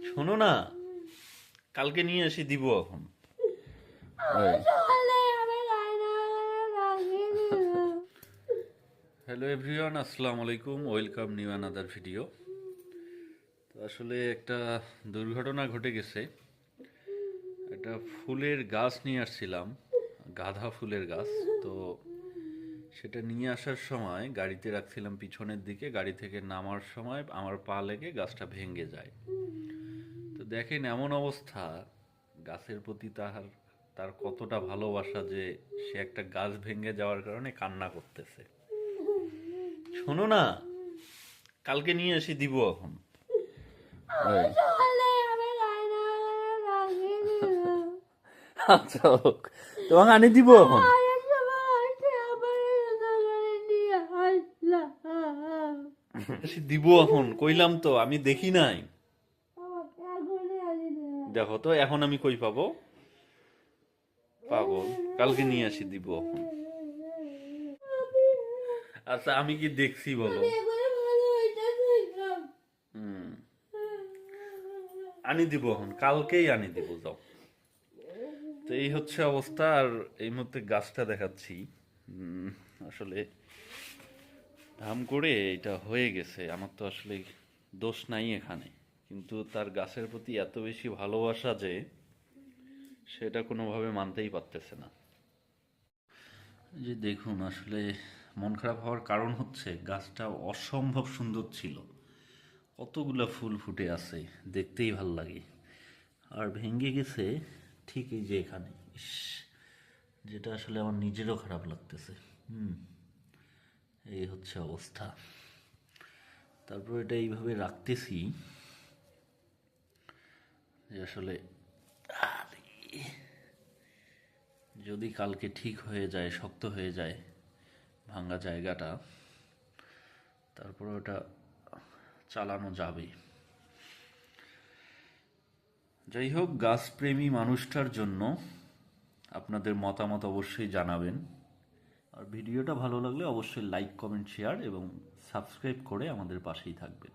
শোনো না, কালকে নিয়ে এসে দিব এখন। হ্যালো এভরিওয়ান, আসসালামু আলাইকুম, ওয়েলকাম নিউ আনাদার ভিডিও। তো আসলে একটা দুর্ঘটনা ঘটে গেছে। একটা ফুলের গাছ নিয়ে আসছিলাম, গাঁদা ফুলের গাছ। তো সেটা নিয়ে আসার সময় গাড়িতে রাখছিলাম পিছনের দিকে, গাড়ি থেকে নামার সময় আমার পা লেগে গাছটা ভেঙে যায়। তো দেখেন এমন অবস্থা, গাছের প্রতি তার তার কতটা ভালোবাসা যে সে একটা গাছ ভেঙে যাওয়ার কারণে কান্না করতেছে। শোনো না, কালকে নিয়ে এসে দিব এখন। আচ্ছা হোক, তোমাকে আনি দিব এখন। এসে দিব এখন, কইলাম তো, আমি দেখি নাই। দেখো তো এখন আমি কই পাবো, পাগল, কালকে নিয়ে আসি দিব এখন। আচ্ছা আমি কি দেখছি বলো? হুম, আনি দিব এখন, কালকেই আনি দিব, যাও। তো এই হচ্ছে অবস্থা। আর এই মুহূর্তে গাছটা দেখাচ্ছি। উম, আসলে ধাম করে এটা হয়ে গেছে, আমার তো আসলে দোষ নাই এখানে, কিন্তু তার গাছের প্রতি এত বেশি ভালোবাসা যে সেটা কোনোভাবে মানতেই পারতেছে না। এই যে দেখুন, আসলে মন খারাপ হওয়ার কারণ হচ্ছে গাছটা অসম্ভব সুন্দর ছিল, কতগুলা ফুল ফুটে আছে, দেখতেই ভাল লাগে। আর ভেঙে গেছে ঠিক এই যে এখানে। ইস, যেটা আসলে আমার নিজেরও খারাপ লাগতেছে। হুম, এই হচ্ছে অবস্থা। তারপর এটা এইভাবে রাখতেছি যে আসলে আরে, যদি কালকে ঠিক হয়ে যায়, শক্ত হয়ে যায় ভাঙা জায়গাটা, তারপর ওটা চালানো যাবে। যাই হোক, গাছপ্রেমী মানুষটার জন্য আপনাদের মতামত অবশ্যই জানাবেন। আর ভিডিওটা ভালো লাগলে অবশ্যই লাইক, কমেন্ট, শেয়ার এবং সাবস্ক্রাইব করে আমাদের পাশেই থাকবেন।